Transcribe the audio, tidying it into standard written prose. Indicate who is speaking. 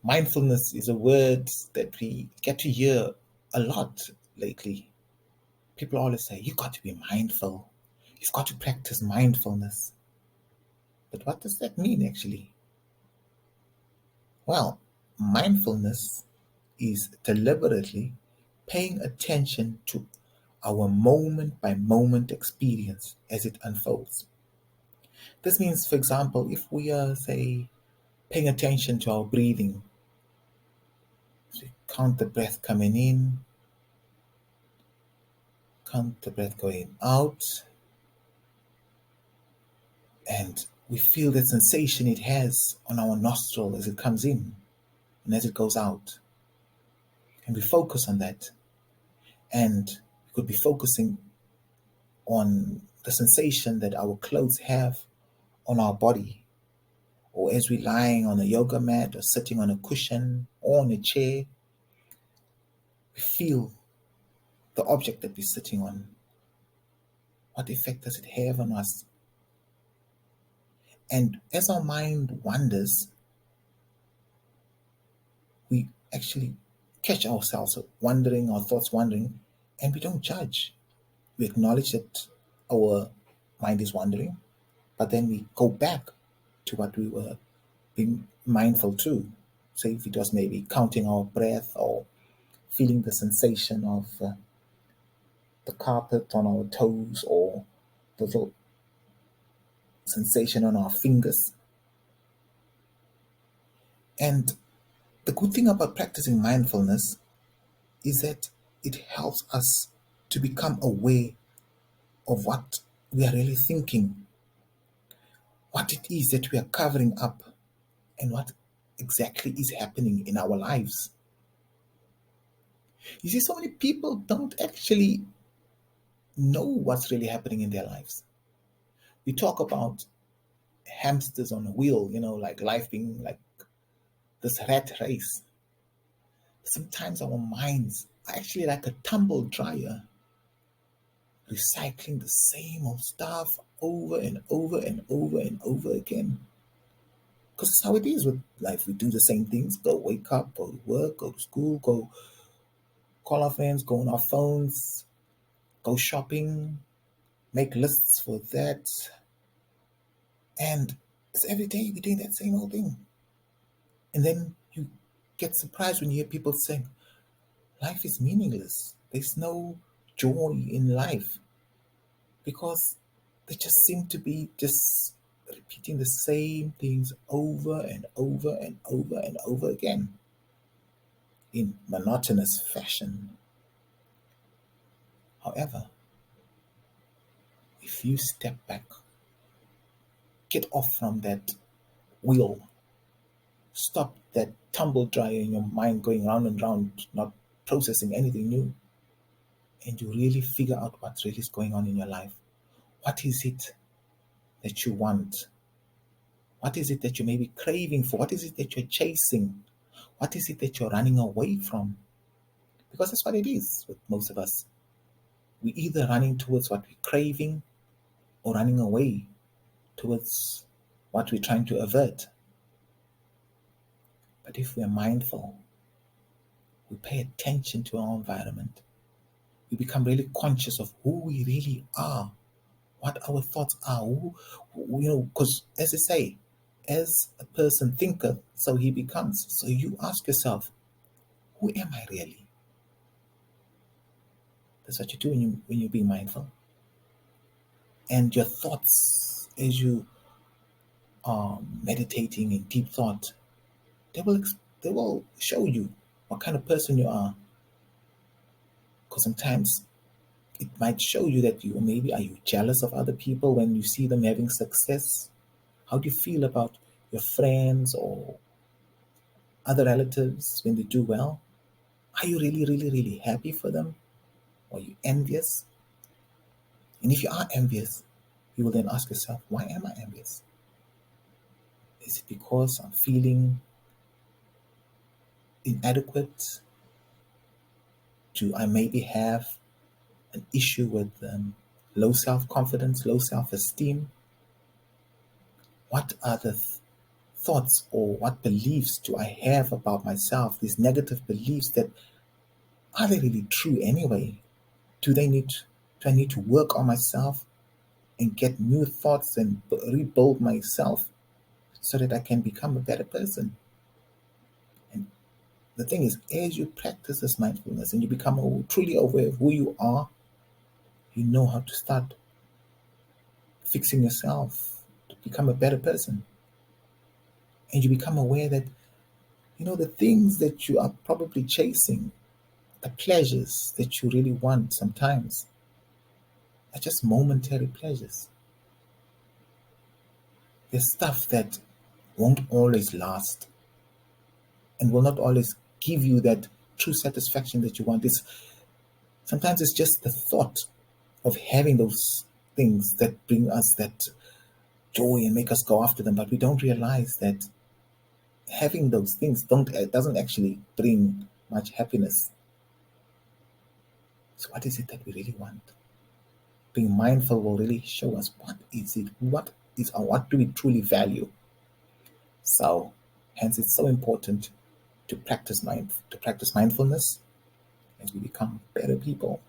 Speaker 1: Mindfulness is a word that we get to hear a lot lately. People always say, you got to be mindful. You've got to practice mindfulness. But what does that mean actually? Well, mindfulness is deliberately paying attention to our moment by moment experience as it unfolds. This means, for example, if we are, say, paying attention to our breathing, so we count the breath coming in, count the breath going out, and we feel the sensation it has on our nostril as it comes in and as it goes out. And we focus on that. And we could be focusing on the sensation that our clothes have on our body, or as we're lying on a yoga mat or sitting on a cushion or on a chair, we feel the object that we're sitting on. What effect does it have on us? And as our mind wanders, we actually catch ourselves wandering, our thoughts wandering, and we don't judge. We acknowledge that our mind is wandering, but then we go back to what we were being mindful to. Say if it was maybe counting our breath or feeling the sensation of the carpet on our toes or the little sensation on our fingers. And the good thing about practicing mindfulness is that it helps us to become aware of what we are really thinking, what it is that we are covering up, and what exactly is happening in our lives. You see, so many people don't actually know what's really happening in their lives. We talk about hamsters on a wheel, like life being like this rat race. Sometimes our minds are actually like a tumble dryer, recycling the same old stuff over and over and over and over again. Because it's how it is with life. We do the same things, go wake up, go to work, go to school, go call our friends, go on our phones, go shopping, make lists for that. And it's every day we're doing that same old thing. And then you get surprised when you hear people saying, life is meaningless. There's no joy in life because they just seem to be just repeating the same things over and over and over and over again in monotonous fashion. However, if you step back, get off from that wheel, stop that tumble dryer in your mind going round and round, not processing anything new, and you really figure out what really is going on in your life. What is it that you want? What is it that you may be craving for? What is it that you're chasing? What is it that you're running away from? Because that's what it is with most of us. We're either running towards what we're craving or running away towards what we're trying to avert. But if we're mindful, we pay attention to our environment, we become really conscious of who we really are, what our thoughts are, because as they say, as a person thinketh, so he becomes. So you ask yourself, who am I really? That's what you do when you're being mindful. And your thoughts, as you are meditating in deep thought, they will show you what kind of person you are. Because sometimes it might show you that are you jealous of other people when you see them having success? How do you feel about your friends or other relatives when they do well? Are you really, really, really happy for them? Or are you envious? And if you are envious, you will then ask yourself, why am I envious? Is it because I'm feeling inadequate? Do I maybe have an issue with low self confidence, low self esteem? What are the thoughts or what beliefs do I have about myself, these negative beliefs that are they really true anyway? Do they need do I need to work on myself and get new thoughts and rebuild myself so that I can become a better person? And the thing is, as you practice this mindfulness and you become truly aware of who you are, you know how to start fixing yourself to become a better person. And you become aware that, the things that you are probably chasing, the pleasures that you really want sometimes, are just momentary pleasures. There's stuff that won't always last and will not always give you that true satisfaction that you want. Sometimes it's just the thought of having those things that bring us that joy and make us go after them, but we don't realize that having those things doesn't actually bring much happiness. So what is it that we really want? Being mindful will really show us what is it, what do we truly value. So hence it's so important to practice mindfulness as we become better people.